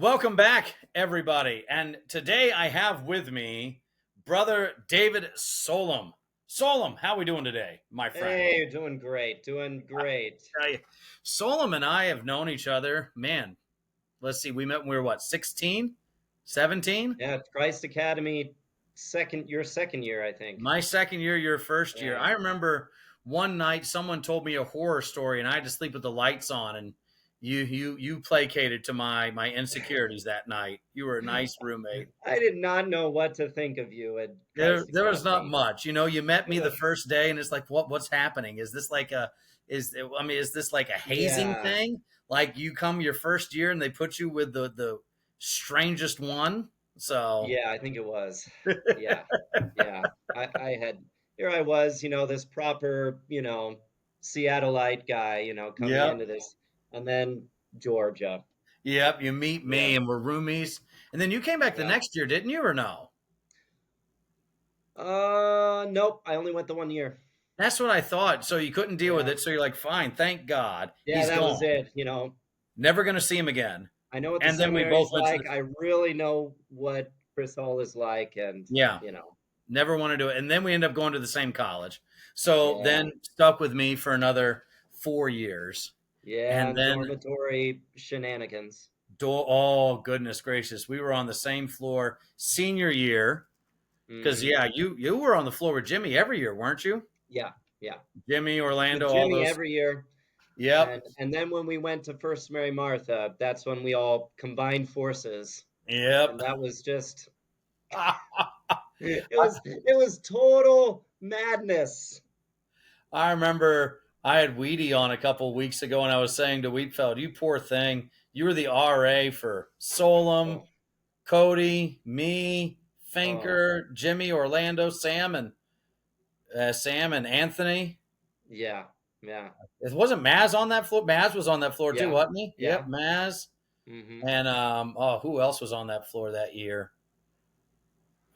Welcome back, everybody. And today I have with me brother David Solum. Solum, how are we doing today, my friend? Hey, you're doing great. Doing great. Solum and I have known each other, man, let's see, we met when we were what, 16, 17? Yeah, Christ Academy, your second year, I think. My second year, your first year. Yeah. I remember one night someone told me a horror story and I had to sleep with the lights on, and you placated to my insecurities that night. You were a nice roommate. I did not know what to think of you at There, Christ there was not Academy. much. You met me the first day, and it's like, what's happening? Is this like a, is this like a hazing Yeah, thing? Like you come your first year and they put you with the strangest one. So yeah, I think it was. Yeah, yeah. I had, here I was, this proper, Seattleite guy, coming yep, into this, and then Georgia. yep. You meet Yeah, me, and we're roomies. And then you came back the yeah. next year, didn't you, or no? Nope, I only went the 1 year. That's what I thought. So you couldn't deal with Yeah, it. So you're like, fine, thank God, yeah, he's that was gone. it. Never going to see him again. I know what the And then we both seminary's went to like. the, I really know what Chris Hall is like, and yeah. you know, Never want to do it. And then we end up going to the same college. So yeah, then stuck with me for another 4 years. yeah, And and then, dormitory shenanigans. oh, goodness gracious, we were on the same floor senior year. Because, Hmm. yeah, you were on the floor with Jimmy every year, weren't you? Yeah, yeah, Jimmy, with Orlando, all Jimmy those. every year, Yep. and then when we went to First Mary Martha, that's when we all combined forces, Yep. and that was just it was total madness. I remember I had Weedy on a couple weeks ago, and I was saying to Wheatfeld, you poor thing, you were the RA for Solum, Oh, Cody, me, oh, Finker, Jimmy, Orlando, Sam and Anthony. yeah, yeah, It wasn't Maz on that floor. Maz was on that floor too, yeah, wasn't he? yeah. Yep, Maz. Mm-hmm. And oh, who else was on that floor that year?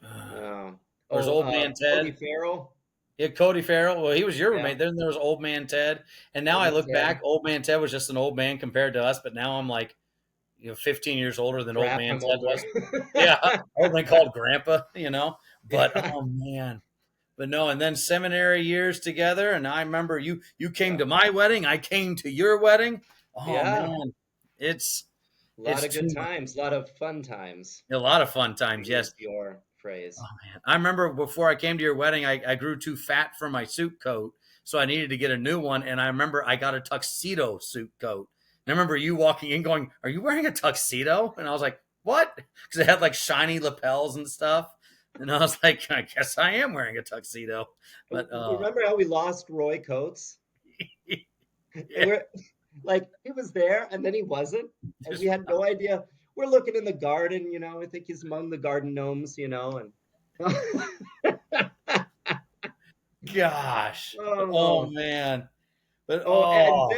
Oh, There's oh, old man Cody Ted. Farrell. Yeah, Cody Farrell. Well, he was your Yeah, roommate. Then there was old man Ted. And now old I man look Ted. back, old man Ted was just an old man compared to us. But now I'm like, 15 years older than old Crap, man I'm Ted older. was. Yeah, old man called grandpa. But Yeah, oh man. But no, and then seminary years together, and I remember you came yeah, to my wedding, I came to your wedding. Oh yeah. man, it's A lot it's of too good much. times, a lot of fun times, A lot of fun to times, yes. use your Oh phrase. man, I remember before I came to your wedding, I grew too fat for my suit coat, so I needed to get a new one. And I remember I got a tuxedo suit coat. And I remember you walking in, going, "Are you wearing a tuxedo?" And I was like, "What?" Because it had like shiny lapels and stuff. And I was like, "I guess I am wearing a tuxedo." But Remember how we lost Roy Coates? And yeah, we're like, he was there and then he wasn't, and we just had no idea. We're looking in the garden, I think he's among the garden gnomes, and gosh, oh oh, man, but oh,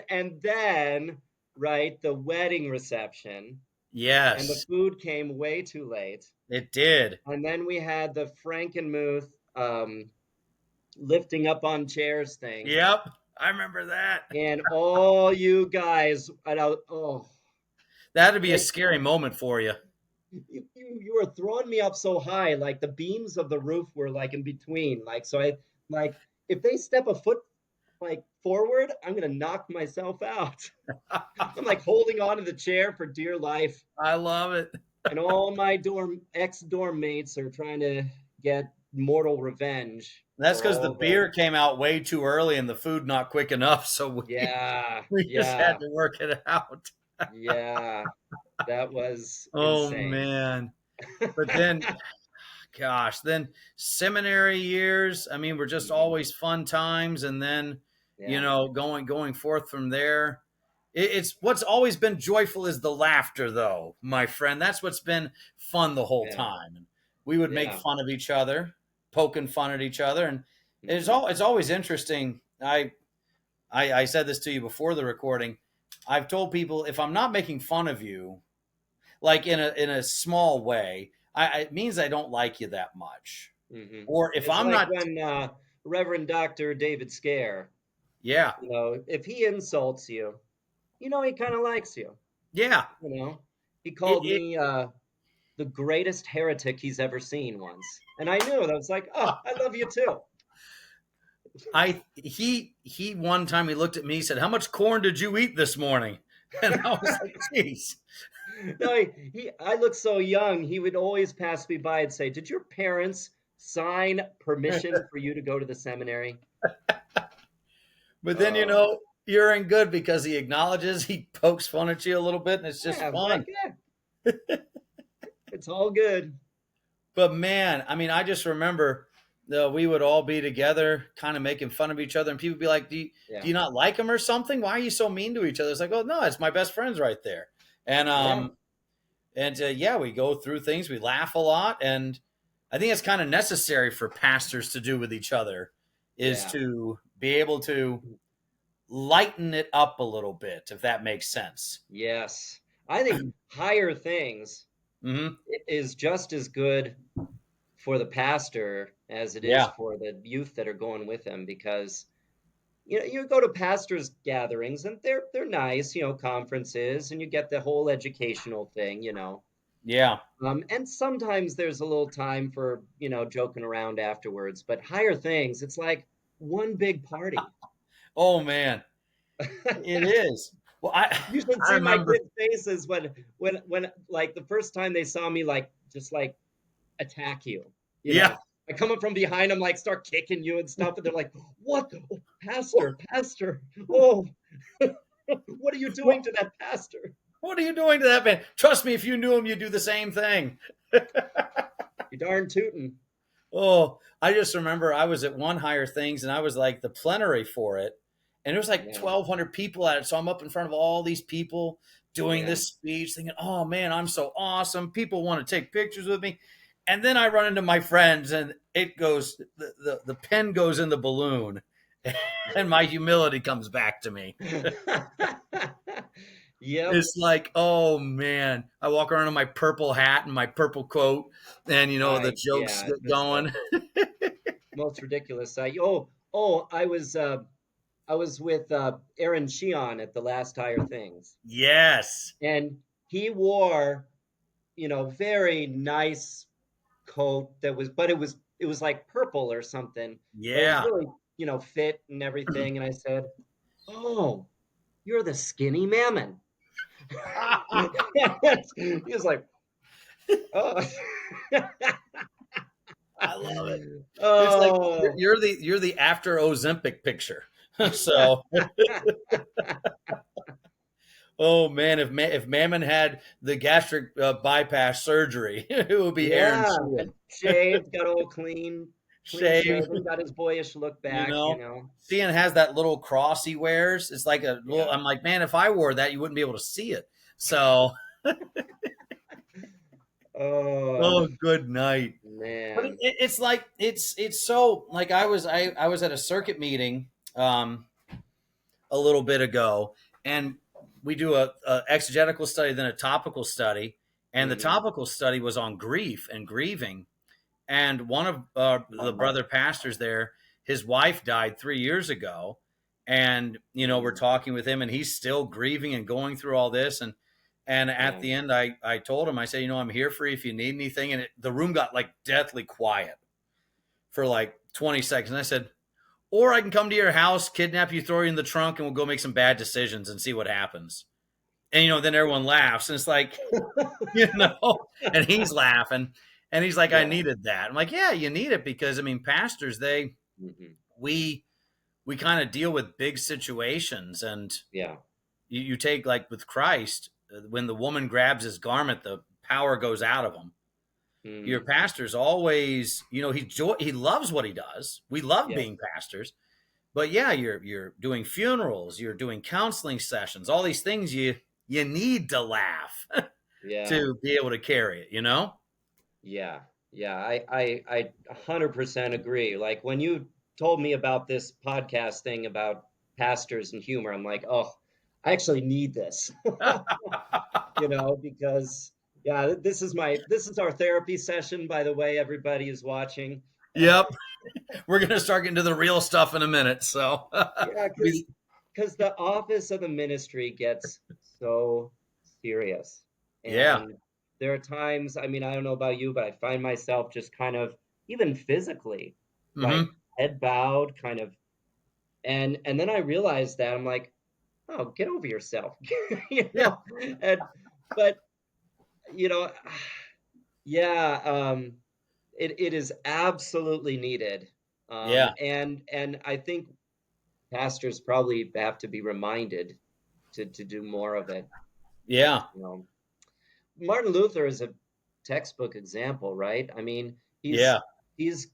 and then, right, the wedding reception, and the yes, food came way too late. it did. And then we had the Frankenmuth lifting up on chairs thing. Yep, I remember that. And all you guys, oh, That'd be a like scary moment for you. you were throwing me up so high, like the beams of the roof were like in between. Like, so like, if they step a foot like forward, I'm gonna knock myself out. I'm like holding on to the chair for dear life. I love it. And all my ex-dorm mates are trying to get mortal revenge That's for because the all the beer came out way too early and the food not quick enough, so we yeah, we just had yeah, to work it out. yeah. That was Oh insane. man. But then gosh, then seminary years, I mean, were just Hmm. always fun times, and then Yeah, going forth from there. It's what's always been joyful is the laughter, though, my friend. That's what's been fun the whole yeah, time. And we would make yeah. fun of each other, poking fun at each other, and Hmm. it's always interesting. I said this to you before the recording. I've told people if I'm not making fun of you, like in a small way, it means I don't like you that much. Hmm. Or if It's I'm like not, when Reverend Doctor David Scare, yeah, if he insults you, he kind of likes you. yeah, You know, He It, called it, me the greatest heretic he's ever seen once. And I knew that. I was like, oh, I love you too. he one time he looked at me, he said, "How much corn did you eat this morning?" And I was like, "Geez." No, I look so young. He would always pass me by and say, did your parents sign permission for you to go to the seminary? But then Oh, you're in good because he acknowledges, he pokes fun at you a little bit, and it's just yeah, I'm like, fun. yeah, it's all good. But man, I mean, I just remember we would all be together, kind of making fun of each other, and people would be like, do Yeah, you not like him or something? Why are you so mean to each other?" It's like, "Oh no, it's my best friends right there." And yeah, yeah, we go through things, we laugh a lot, and I think it's kind of necessary for pastors to do with each other, is yeah. to be able to lighten it up a little bit, if that makes sense. Yes. I think higher things Hmm. is just as good for the pastor as it is Yeah, for the youth that are going with him because you go to pastors gatherings and they're nice, conferences and you get the whole educational thing. yeah. And sometimes there's a little time for, joking around afterwards, but higher things, it's like one big party. Oh man, it is. Well, I You should I see my remember. kids' faces when like the first time they saw me like just like attack you, you Yeah. know. I come up from behind them, like start kicking you and stuff, and they're like, "What? Oh, pastor, pastor! Oh, what are you doing What to that pastor?" what are you doing to that man? Trust me, if you knew him, you'd do the same thing. You darn tootin'. Oh, I just remember I was at one higher things and I was like the plenary for it. And there was like Yeah, 1,200 people at it. So I'm up in front of all these people doing yeah. this speech, thinking, "Oh man, I'm so awesome. People want to take pictures with me." And then I run into my friends and it goes, the pen goes in the balloon and my humility comes back to me. Yep. It's like, oh man, I walk around in my purple hat and my purple coat, and the jokes Yeah, get just the going. most ridiculous side. Oh, I was with Aaron Sheehan at the last Higher Things, Yes. and he wore, very nice coat but it was like purple or something, but it was Yeah. really, fit and everything. And I said, "Oh, you're the skinny mammon." He was like, "Oh." I love it. It's like Oh. you're the after Ozempic picture. So, oh man, if Mammon had the gastric bypass surgery, it would be Aaron Yeah, Sheehan. shaved, got all clean Shave, shaven, got his boyish look you back, know. Sheehan has that little cross he wears. It's like a little. Yeah. I'm like, man, if I wore that, you wouldn't be able to see it. So, Oh, oh, good night. But man. it's like it's so like I was at a circuit meeting a little bit ago, and we do a exegetical study, then a topical study, and the Hmm. topical study was on grief and grieving. And one of the brother pastors there, his wife died 3 years ago, and we're Mm, talking with him, and he's still grieving and going through all this, and at yeah. the end, I told him, I said, I'm here for you if you need anything, and the room got like deathly quiet for like 20 seconds. And I said, or I can come to your house, kidnap you, throw you in the trunk, and we'll go make some bad decisions and see what happens. And then everyone laughs, and it's like, and he's laughing, and he's like, I Yeah. needed that. I'm like, yeah, you need it because I mean, pastors, Hmm. we we kind of deal with big situations, and Yeah. you take like with Christ, when the woman grabs his garment, the power goes out of him. Your Mm, pastor's always, he loves what he does. We love yes. being pastors. But yeah, you're doing funerals, you're doing counseling sessions, all these things you need to laugh Yeah. to be able to carry it. Yeah. Yeah. I 100% agree. Like when you told me about this podcast thing about pastors and humor, I'm like, oh, I actually need this. Because yeah, this is our therapy session, by the way, everybody is watching. Yep, we're gonna start getting to the real stuff in a minute. So, Yeah, because the office of the ministry gets so serious. Yeah. And there are times, I mean, I don't know about you, but I find myself just kind of, even physically, like Hmm. head bowed, kind of, and then I realized that I'm like, oh, get over yourself, Yeah. and but you know, yeah, it is absolutely needed, Yeah. and I think pastors probably have to be reminded to do more of it. Yeah. You know, Martin Luther is a textbook example, right? I mean, Yeah. he's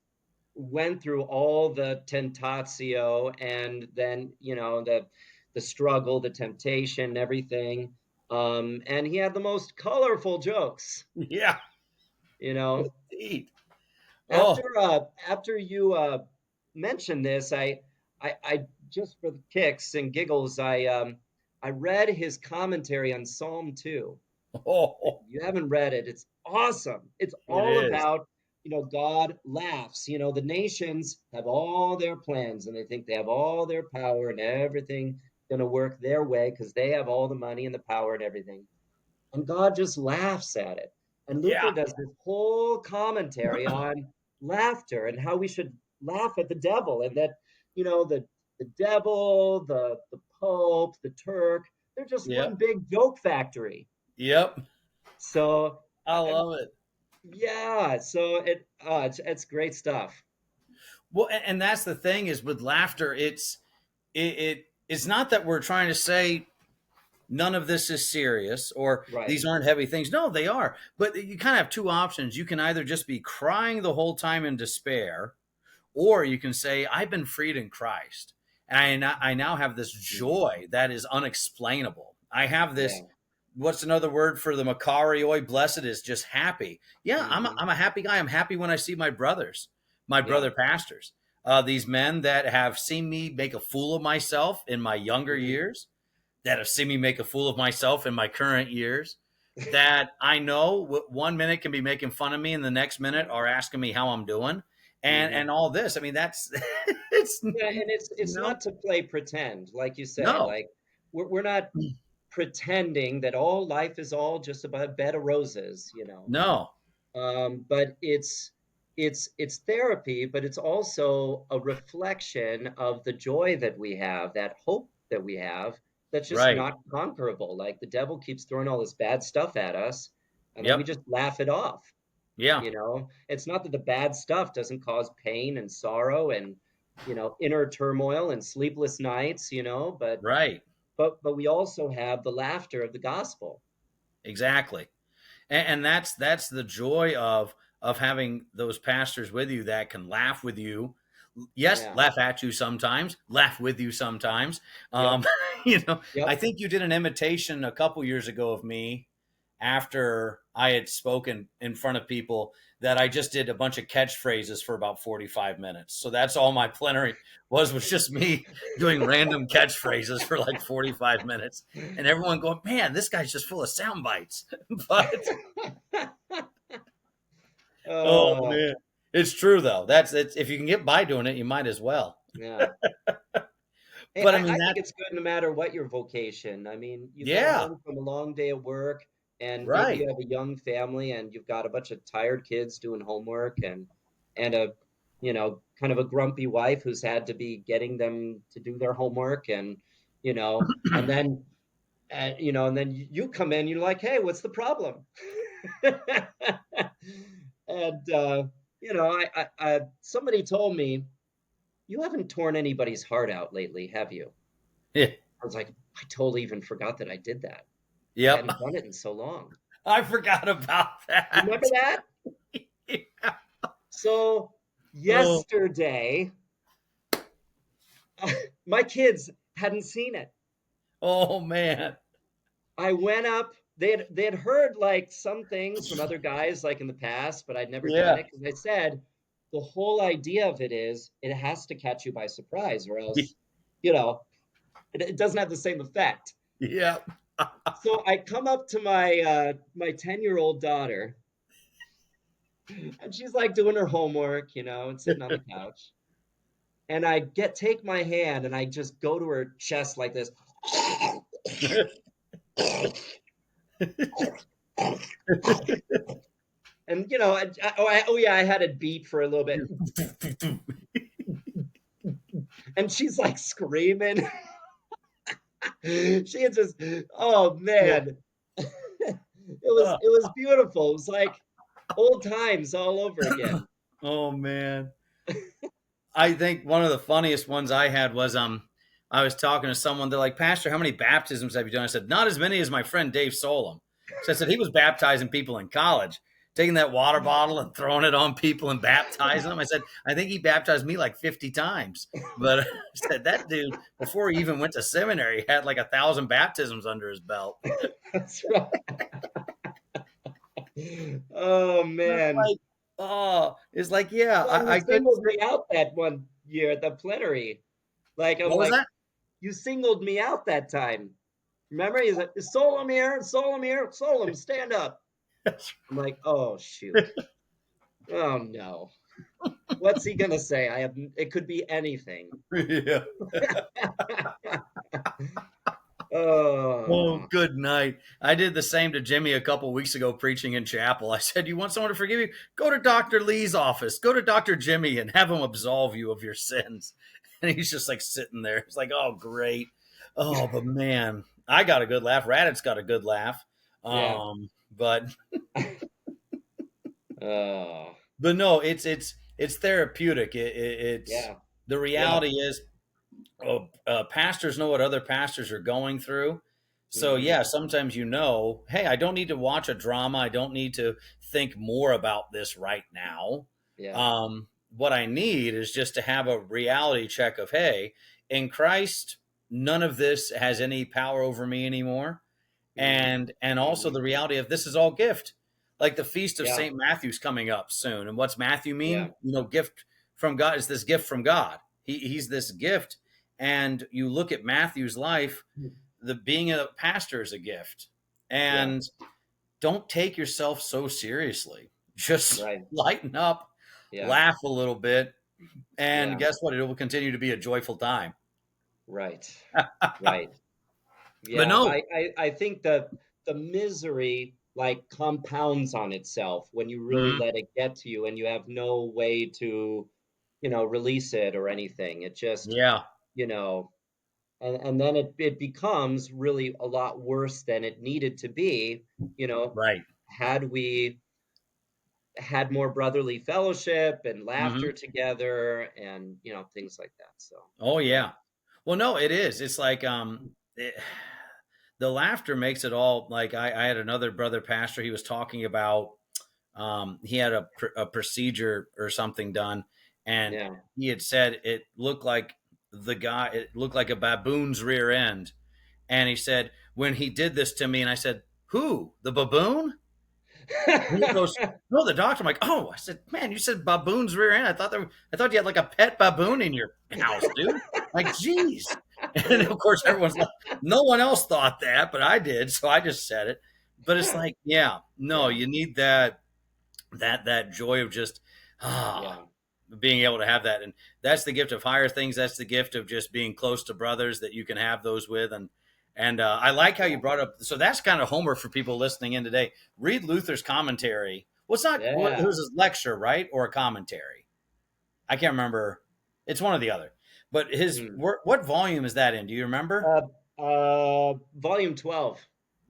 went through all the tentatio and then the struggle, the temptation, everything. And he had the most colorful jokes, Yeah. you know. Indeed. Oh. After you mentioned this, I just for the kicks and giggles, I read his commentary on Psalm 2. If Oh. you haven't read it, it's awesome. It's It all is. about, God laughs. The nations have all their plans and they think they have all their power and everything going to work their way because they have all the money and the power and everything. And God just laughs at it. And Yeah. Luther does this whole commentary on laughter and how we should laugh at the devil and that, the devil, the Pope, the Turk, they're just one Yep. big joke factory. Yep. So, I love it. yeah, so it's great stuff. Well, and that's the thing is with laughter, it's not that we're trying to say none of this is serious or Right. these aren't heavy things. No, they are. But you kind of have two options. You can either just be crying the whole time in despair, or you can say, I've been freed in Christ. And I now have this Hmm. joy that is unexplainable. I have this, Yeah. what's another word for the Makarioi? Blessed is just happy. Yeah, Hmm. I'm a happy guy. I'm happy when I see my brothers, my Yeah. brother pastors, these men that have seen me make a fool of myself in my younger Hmm. years, that have seen me make a fool of myself in my current years, that I know one minute can be making fun of me and the next minute Right. are asking me how I'm doing. Hmm. And all this. I mean, that's it's Yeah, and it's no, not to play pretend, like you say. no, Like we're not pretending that all life is all just about a bed of roses. no, But it's therapy, but it's also a reflection of the joy that we have, that hope that we have, that's just right. not conquerable. Like the devil keeps throwing all this bad stuff at us, and then we Yep. just laugh it off. Yeah. It's not that the bad stuff doesn't cause pain and sorrow and inner turmoil and sleepless nights, but Right. but we also have the laughter of the gospel. Exactly. And that's the joy of having those pastors with you that can laugh with you. Yes, Yeah. laugh at you sometimes, laugh with you sometimes. Yep. Um, I Yep. think you did an imitation a couple years ago of me after I had spoken in front of people that I just did a bunch of catchphrases for about 45 minutes. So that's all my plenary was just me doing random catchphrases for like 45 minutes and everyone going, man, this guy's just full of sound bites. But oh Oh, man, it's true though. It's if you can get by doing it, you might as well. yeah. Hey, But I I mean think that, it's good no matter what your vocation. I mean, you get yeah, home from a long day of work, and maybe right, you have a young family, and you've got a bunch of tired kids doing homework, and a kind of a grumpy wife who's had to be getting them to do their homework, and then you come in, you're like, hey, what's the problem? And somebody told me you haven't torn anybody's heart out lately, have you? yeah, I was like, I totally even forgot that I did that. I yep. hadn't done it in so long. I forgot about You remember that. that? So Oh, yesterday, my kids hadn't seen it. oh man, I went up. They had heard like some things from other guys like in the past, but I'd never done yeah, it because I said the whole idea of it is it has to catch you by surprise, or else, you know, it doesn't have the same effect. yeah, So I come up to my 10-year-old daughter, and she's like doing her homework, and sitting on the couch. And I take my hand and I just go to her chest like this. And oh yeah, I had it beat for a little bit, and she's like screaming. She had just, oh Yeah. man, it was beautiful. It was like old times all over again. Oh man. I think one of the funniest ones I had was I was talking to someone. They're like, Pastor, how many baptisms have you done? I said, not as many as my friend Dave Solum. So I said he was baptizing people in college, taking that water bottle and throwing it on people and baptizing them. I said, I think he baptized me like 50 times. But I said that dude, before he even went to seminary, had like 1,000 baptisms under his belt. That's right. Oh That's man. like, oh, it's like, yeah, Well, you I couldn't singled say. me out that one year at the plenary. Like I'm What was like, that? you singled me out that time. Remember? He's like, Solom here, Solom here, Solom, stand up. I'm like, oh shoot. Oh no. What's he gonna say? It could be anything. Yeah. Oh, Oh good night. I did the same to Jimmy a couple weeks ago preaching in chapel. I said, you want someone to forgive you? Go to Dr. Lee's office. Go to Dr. Jimmy and have him absolve you of your sins. And he's just like sitting there. It's like, oh, great. Oh, but man, I got a good laugh. Raditz got a good laugh. yeah. But Oh no, it's therapeutic. It's yeah. the Yeah. reality is pastors know what other pastors are going through. So Hmm. yeah, sometimes hey, I don't need to watch a drama. I don't need to think more about this right now. Yeah. What I need is just to have a reality check of, hey, in Christ, none of this has any power over me anymore, Hmm. and also Hmm. the reality of this is all gift. Like the feast of Yeah. Saint Matthew's coming up soon, and what's Matthew Yeah. mean? Gift from God is this gift from God. He's this gift, and you look at Matthew's life, the being a pastor is a gift. Yeah. And don't take yourself so seriously. Just Right. lighten up, Yeah. laugh a little bit, and Yeah. guess what? It will continue to be a joyful time. Right. Right. But Yeah. no, I think that the misery like compounds on itself when you really mhm, let it get to you and you have no way to, release it or anything. It just, yeah, you know, and then it becomes really a lot worse than it needed to be, you know, right. had we had more brotherly fellowship and Hmm. laughter together and things like that. So Oh yeah. yeah. Well, no, it is. It's like the laughter makes it all. Like I had another brother pastor. He was talking about he had a procedure or something done, and Yeah. he had said it looked like it looked like a baboon's rear end, and he said when he did this to me, and I said, "Who? The baboon?" And he goes, "No, the doctor." I'm like, "Oh," I said, "Man, you said baboon's rear end. I thought you had like a pet baboon in your house, dude." Like, geez. And of course, everyone's like, no one else thought that, but I did, so I just said it. But it's like, yeah, no, Yeah. you need that joy of just ah Yeah. being able to have that, and that's the gift of higher things. That's the gift of just being close to brothers that you can have those with, and I like how you Yeah. brought up. So that's kind of homework for people listening in today. Read Luther's commentary. What's not it was Yeah. his lecture, right, or a commentary? I can't remember. It's one or the other. But Hmm. what volume is that in? Do you remember? Volume 12.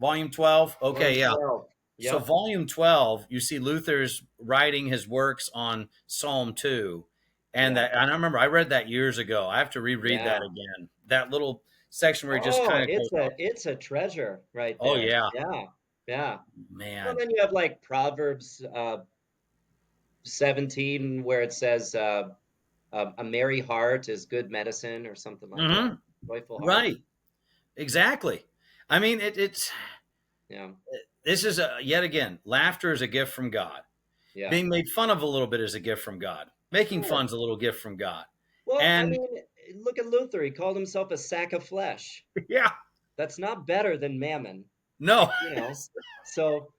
Volume 12. Volume Okay, yeah. 12. So, Yep. volume 12, you see Luther's writing his works on Psalm 2. Yeah. And I remember I read that years ago. I have to reread that Yeah. again. That little section where he just Oh, kind of goes off. it's a treasure right Oh, there. yeah, Yeah. Yeah. Well, man. then you have like Proverbs 17 where it says a merry heart is good medicine or something like that. Hmm. Joyful heart. Right. Exactly. I mean, Yeah. this is yet again, laughter is a gift from God. Yeah. Being made fun of a little bit is a gift from God. Making Sure. fun's a little gift from God. Well, I And mean, look at Luther. He called himself a sack of flesh. yeah, That's not better than mammon, no, you know. So,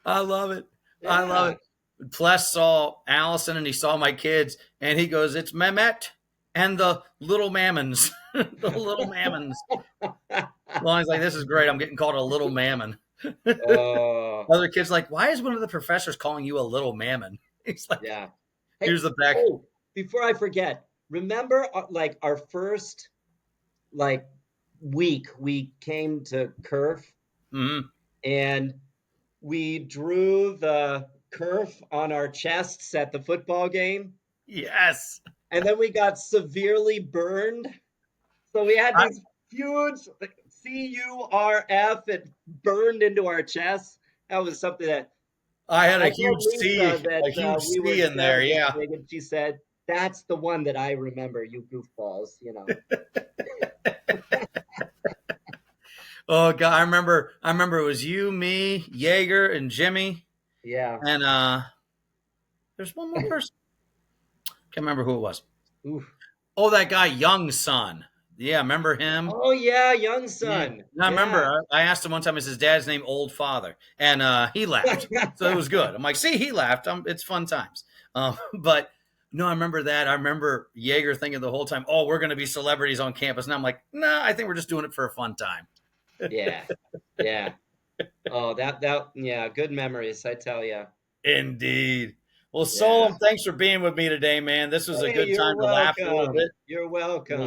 I love it. I love yeah. it. Pless saw Allison and he saw my kids, and he goes, "It's Mehmet and the little mammons, the little mammons." Well, I was like, "This is great. I'm getting called a little mammon." Oh, Other kids like, why is one of the professors calling you a little mammon? He's like, yeah. Hey, here's the back. oh, before I forget, remember like our first like week we came to Kerf Mm-hmm. and we drew the kerf on our chests at the football game, Yes. and then we got severely burned. So we had I, these huge CURF it burned into our chests. That was something that I had a I told huge Lisa a that huge we were C in there. Yeah. celebrating, and she said, "That's the one that I remember, you goofballs." You know. Oh God, I remember it was you, me, Jaeger, and Jimmy, Yeah. and there's one more person. Can't remember who it was. Oof. Oh, that guy, Young Son. Yeah, remember him? Oh yeah, young Yeah. son. And I remember Yeah. I asked him one time, is his dad's name Old Father? And he laughed. So it was good. I'm like, see, he laughed. It's fun times. But no, I remember that. I remember Jaeger thinking the whole time, oh, we're going to be celebrities on campus. And I'm like, nah, I think we're just doing it for a fun time. Yeah. Yeah. Oh, that yeah, good memories, I tell you. Indeed. Well, Yeah. Solom, thanks for being with me today, man. This was a Hey, good you're time to laugh a little bit. welcome. You're It was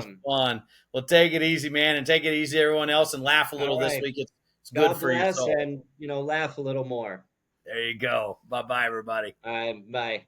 welcome. fun. Well, take it easy, man, and take it easy, everyone else, and laugh a All little this right. week. It's good God for your bless soul. and laugh a little more. There you go. Bye bye, everybody. Bye.